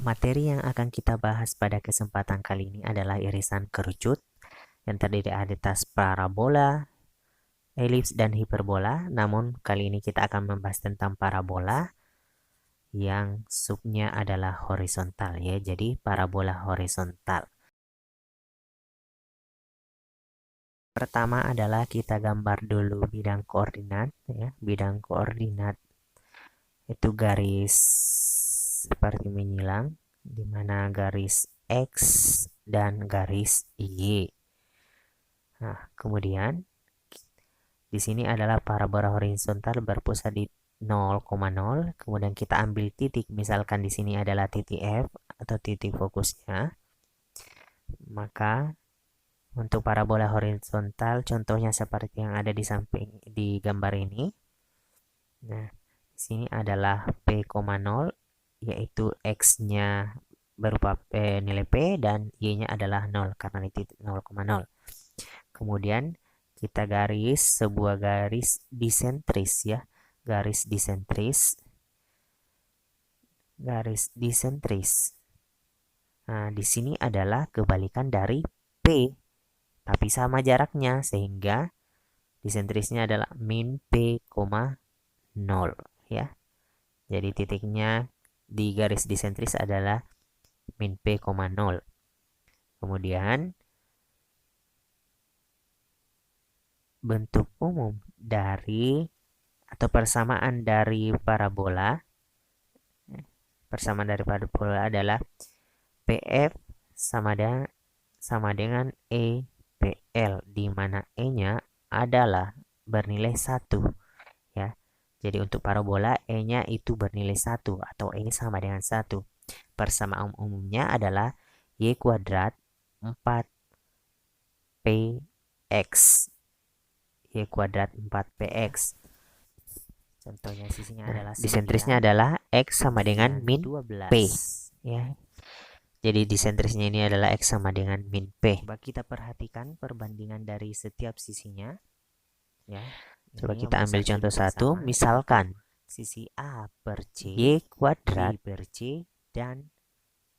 Materi yang akan kita bahas pada kesempatan kali ini adalah irisan kerucut yang terdiri atas parabola, elips, dan hiperbola. Namun kali ini kita akan membahas tentang parabola yang subnya adalah horizontal ya. Jadi parabola horizontal. Pertama adalah kita gambar dulu bidang koordinat ya. Bidang koordinat itu garis seperti menyilang, di mana garis X dan garis Y. Nah, kemudian di sini adalah parabola horizontal berpusat di 0,0. Kemudian kita ambil titik, misalkan di sini adalah titik F atau titik fokusnya. Maka untuk parabola horizontal contohnya seperti yang ada di samping di gambar ini. Nah, di sini adalah P,0 yaitu X-nya berupa nilai P dan Y-nya adalah 0 karena di titik 0,0. Kemudian kita garis sebuah garis disentris ya, garis disentris. Nah, di sini adalah kebalikan dari P, tapi sama jaraknya sehingga disentrisnya adalah min P, 0 ya. Jadi titiknya di garis disentris adalah min P, 0. Kemudian bentuk umum dari atau persamaan dari parabola adalah PF sama dengan EPL, di mana E-nya adalah bernilai 1 ya. Jadi untuk parabola E-nya itu bernilai 1 atau E sama dengan 1. Persamaan umumnya adalah Y kuadrat 4PX. Y kuadrat 4PX. Contohnya sisinya adalah disentrisnya adalah X sama dengan min 12 P ya. Jadi disentrisnya ini adalah X sama dengan min P. Coba kita perhatikan perbandingan dari setiap sisinya ya. Coba kita ambil contoh satu, misalkan sisi A per C, Y kuadrat B per C, dan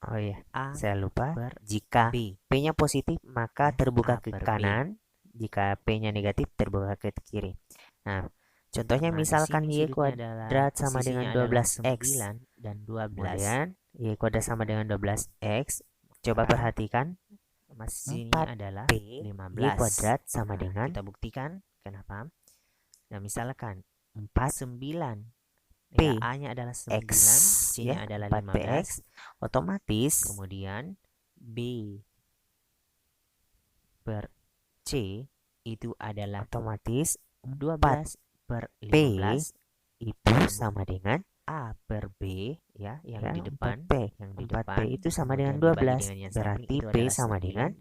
A saya lupa, jika P-nya positif maka terbuka ke kanan, jika P-nya negatif terbuka ke kiri. Nah, contohnya misalkan Y kuadrat sama dengan 12X dan 12. Kemudian Y kuadrat sama dengan 12X. Coba perhatikan, masih ini adalah 15. Y kuadrat sama dengan, kita buktikan, kenapa? Nah, misalkan 49 P, A-nya adalah 9, C-nya adalah 15, otomatis kemudian B per C itu adalah otomatis 12 per 15 itu sama dengan A per B ya, yang di depan P. Yang di depan P itu sama dengan 12. Berarti P sama dengan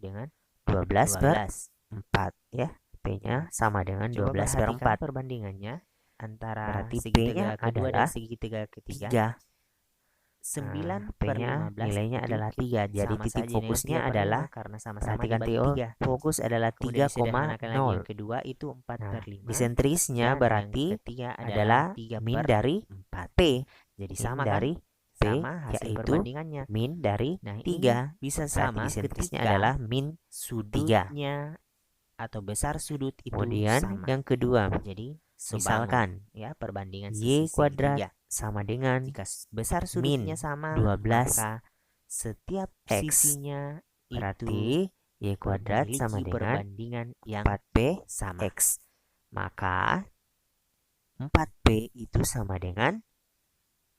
12 per 4 ya. P-nya sama dengan 12 per 4. Perbandingannya antara segitiga kedua dan segitiga ketiga. 9 per 15 nilainya adalah 3. Jadi titik fokusnya adalah, karena sama-sama dibagi 3. Fokus adalah 3,0. Yang kedua itu 4 per 5. Disentrisnya berarti adalah min dari 4 P. Jadi sama dari P, hasil perbandingannya min dari 3. Bisa sama disentrisnya adalah min 3 atau besar sudut itu kemudian sama. Yang kedua, jadi misalkan ya perbandingan Y kuadrat sama dengan, jika besar sudutnya sama 12, maka setiap sisinya berarti Y kuadrat sama dengan perbandingan yang 4P sama X. Maka 4P itu sama dengan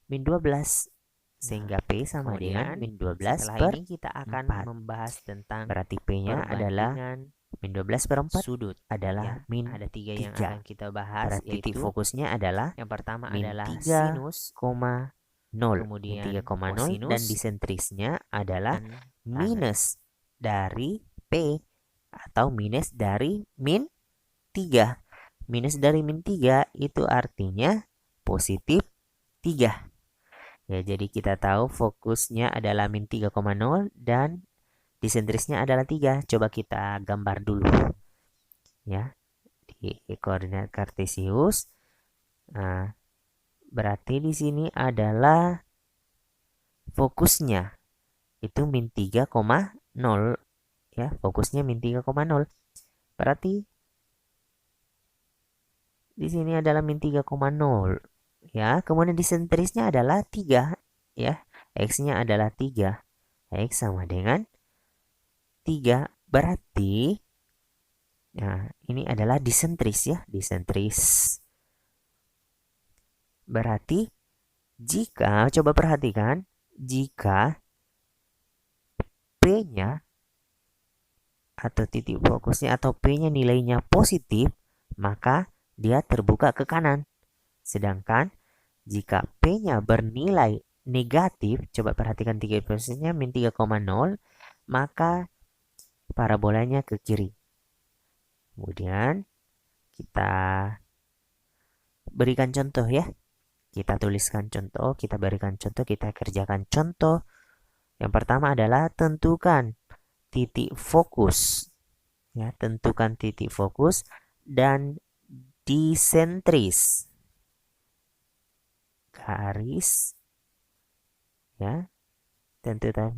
min 12. Sehingga P sama dengan min 12 per ini kita akan 4. Membahas tentang berarti P-nya adalah min 12 per 4 sudut adalah ya, min ada 3 yang akan kita bahas. Berarti titik fokusnya adalah yang pertama min adalah 3, sinus, 0, kemudian 3,0 dan disentrisnya adalah minus dari P atau minus dari min 3. Minus dari min 3 itu artinya positif 3. Ya, jadi kita tahu fokusnya adalah min 3,0 dan disentrisnya adalah 3. Coba kita gambar dulu. Ya, di koordinat kartesius. Nah, berarti di sini adalah fokusnya itu min 3,0 ya, fokusnya min 3,0. Berarti di sini adalah min 3,0 ya. Kemudian disentrisnya adalah 3 ya. X-nya adalah 3. X sama dengan 3. Berarti nah, ini adalah disentris ya, disentris. Berarti jika coba perhatikan, jika P-nya atau titik fokusnya atau P-nya nilainya positif, maka dia terbuka ke kanan. Sedangkan jika P-nya bernilai negatif, coba perhatikan titik fokusnya min 3,0, maka parabolanya ke kiri. Kemudian kita berikan contoh ya. Kita tuliskan contoh, kita berikan contoh, kita kerjakan contoh. Yang pertama adalah tentukan titik fokus. Ya, tentukan titik fokus dan disentris. Garis ya. Tentukan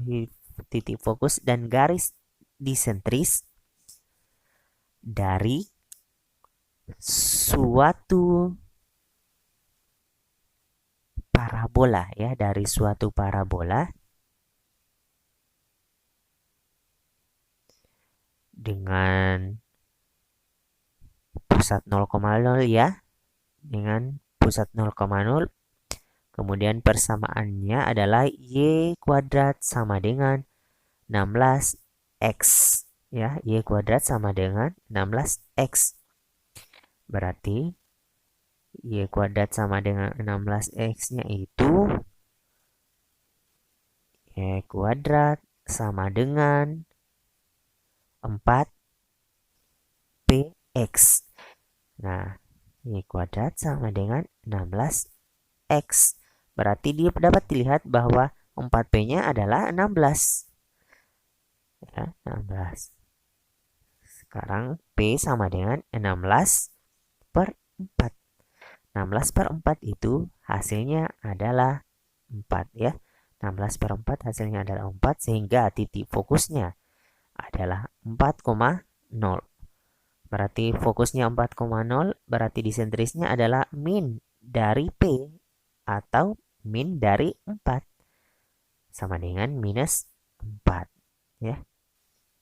titik fokus dan garis disentris dari suatu parabola ya, dari suatu parabola dengan pusat 0,0 ya, dengan pusat 0,0. Kemudian persamaannya adalah y kuadrat sama dengan 16x ya, y kuadrat sama dengan 16x. Berarti y kuadrat sama dengan 16x-nya itu y kuadrat sama dengan 4px. Nah, y kuadrat sama dengan 16x. Berarti dia dapat dilihat bahwa 4p-nya adalah 16. Ya, 16. Sekarang p sama dengan 16 per 4. 16 per 4 itu hasilnya adalah 4 ya. 16 per 4 hasilnya adalah 4, sehingga titik fokusnya adalah 4,0. Berarti fokusnya 4,0, berarti disentrisnya adalah min dari P atau min dari 4. Sama dengan minus 4 ya.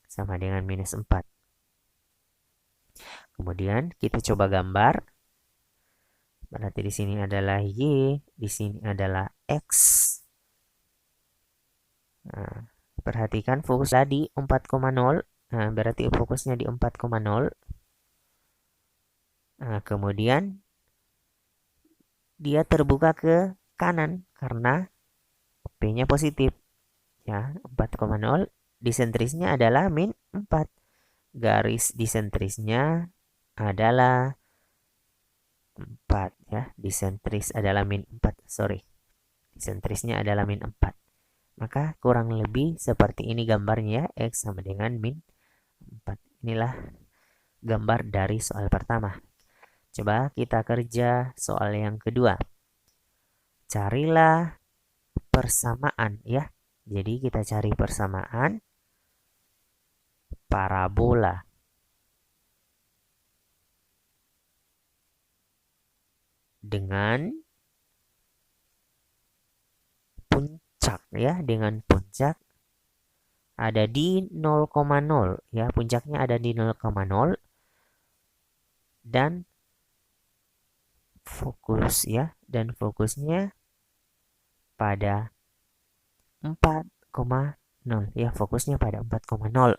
Sama dengan minus 4. Kemudian kita coba gambar. Berarti di sini adalah Y, di sini adalah X. Nah, perhatikan fokus tadi 4,0. Nah, berarti fokusnya di 4,0. Nah, kemudian dia terbuka ke kanan karena P-nya positif. Ya, 4,0. Disentrisnya adalah min 4. Garis disentrisnya adalah 4 ya. Disentris adalah min 4. Sorry. Disentrisnya adalah min 4. Maka kurang lebih seperti ini gambarnya, X sama dengan min 4. Inilah gambar dari soal pertama. Coba kita kerja soal yang kedua. Carilah persamaan ya. Jadi kita cari persamaan parabola dengan puncak ya, dengan puncak ada di 0,0 ya, puncaknya ada di 0,0 dan fokus ya, dan fokusnya pada 4,0 ya, fokusnya pada 4,0.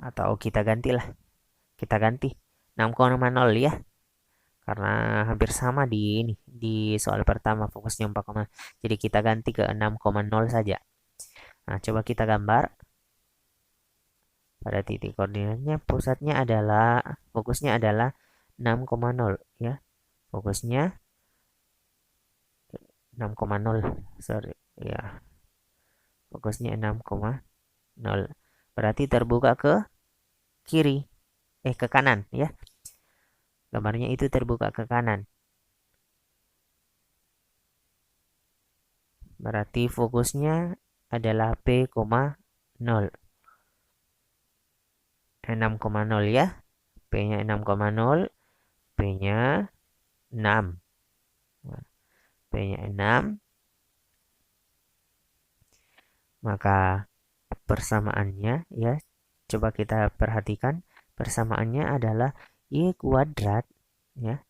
Atau kita gantilah, kita ganti 6,0 ya, karena hampir sama di ini, di soal pertama fokusnya 4,0. Jadi kita ganti ke 6,0 saja. Nah, coba kita gambar. Pada titik koordinatnya pusatnya adalah, fokusnya adalah 6,0 ya. Fokusnya 6,0. Sorry ya. Fokusnya 6,0. Berarti terbuka ke kiri. Ke kanan ya. Gambarnya itu terbuka ke kanan. Berarti fokusnya adalah P, 0. 6,0 ya. P-nya 6,0. P-nya 6. P-nya 6. Maka persamaannya ya, coba kita perhatikan. Persamaannya adalah Y kuadrat ya.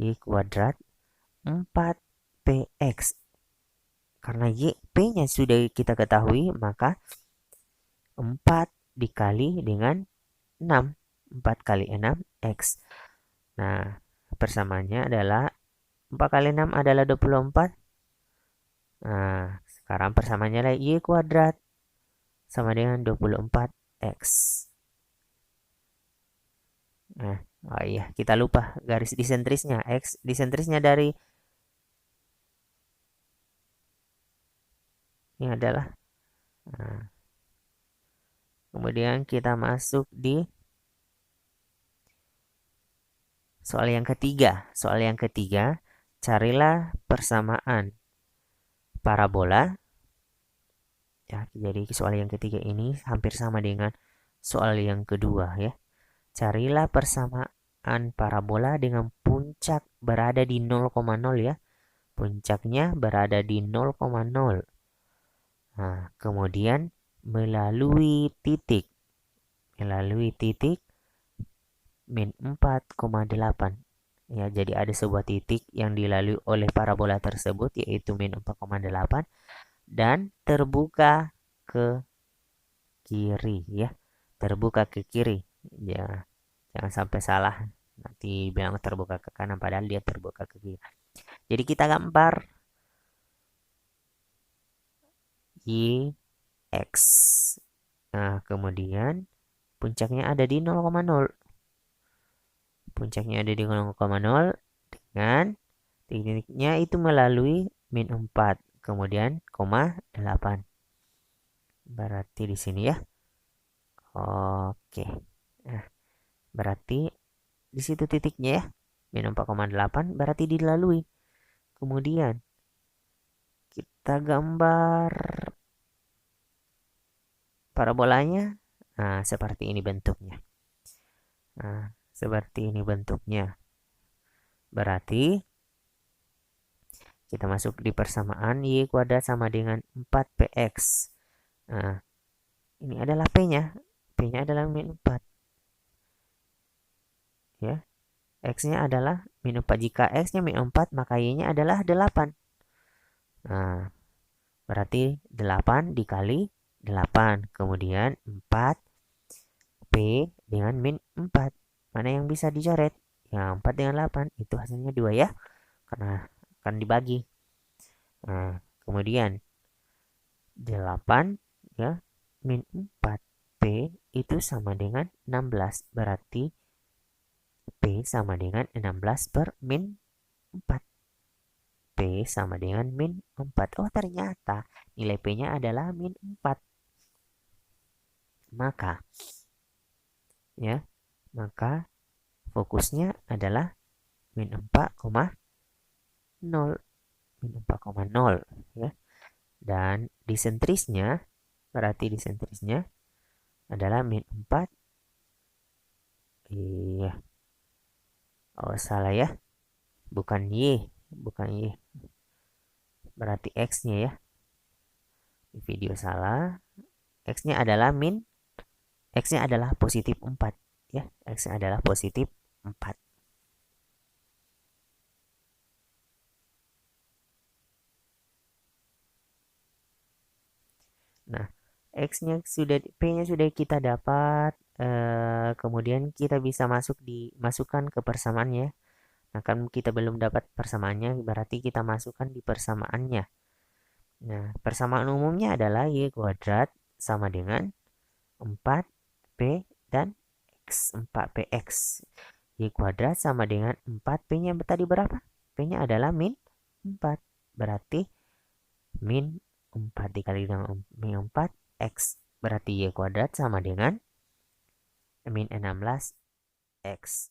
Y kuadrat 4PX. Karena Y, P-nya sudah kita ketahui, maka 4 dikali dengan 6. 4 kali 6, X. Nah, persamaannya adalah 4 kali 6 adalah 24. Nah, sekarang persamaannya adalah Y kuadrat sama dengan 24X. Nah, oh iya, kita lupa garis disentrisnya. X disentrisnya dari ini adalah. Nah, kemudian kita masuk di soal yang ketiga. Soal yang ketiga, carilah persamaan parabola. Ya, jadi soal yang ketiga ini hampir sama dengan soal yang kedua ya. Carilah persamaan parabola dengan puncak berada di 0,0 ya. Puncaknya berada di 0,0. Nah, kemudian melalui titik min 4,8. Ya, jadi ada sebuah titik yang dilalui oleh parabola tersebut yaitu min 4,8 dan terbuka ke kiri ya. Terbuka ke kiri. Ya, jangan sampai salah. Nanti bilang terbuka ke kanan padahal dia terbuka ke kiri. Jadi kita gambar Y X. Nah, kemudian puncaknya ada di 0,0. Puncaknya ada di 0,0 dengan titiknya itu melalui min 4, kemudian koma 8. Berarti di sini ya. Oke. Nah, berarti di situ titiknya ya. Min 4,8 berarti dilalui. Kemudian kita gambar parabolanya. Nah, seperti ini bentuknya. Nah, seperti ini bentuknya. Berarti kita masuk di persamaan Y kuadrat sama dengan 4PX. Nah, ini adalah P-nya. P-nya adalah min 4. Ya. X-nya adalah min 4. Jika X-nya min 4, maka Y-nya adalah 8. Nah, berarti 8 dikali 8. Kemudian 4 P dengan min 4. Mana yang bisa dicoret? Ya, 4 dengan 8. Itu hasilnya 2 ya. Karena akan dibagi. Nah, kemudian 8 ya, min 4. P itu sama dengan 16. Berarti P sama dengan 16 per min 4. P sama dengan min 4. Oh, ternyata nilai P-nya adalah min 4. Maka ya, maka fokusnya adalah min 4,0. Min 4,0 ya. Dan disentrisnya berarti disentrisnya adalah min 4. Iya. Oh, salah ya. Bukan Y, bukan Y. Berarti X-nya ya. Di video salah. X-nya adalah min, X-nya adalah positif 4 ya. X-nya adalah positif 4. Nah, X-nya sudah, P-nya sudah kita dapat. Kemudian kita bisa masukkan ke persamaannya. Nah, kan kita belum dapat persamaannya, berarti kita masukkan di persamaannya. Nah, persamaan umumnya adalah Y kuadrat sama dengan 4P dan X. 4PX. Y kuadrat sama dengan 4. P-nya tadi berapa? P-nya adalah min 4. Berarti min 4 dikali dengan min 4 X. Berarti Y kuadrat sama dengan min 16 X.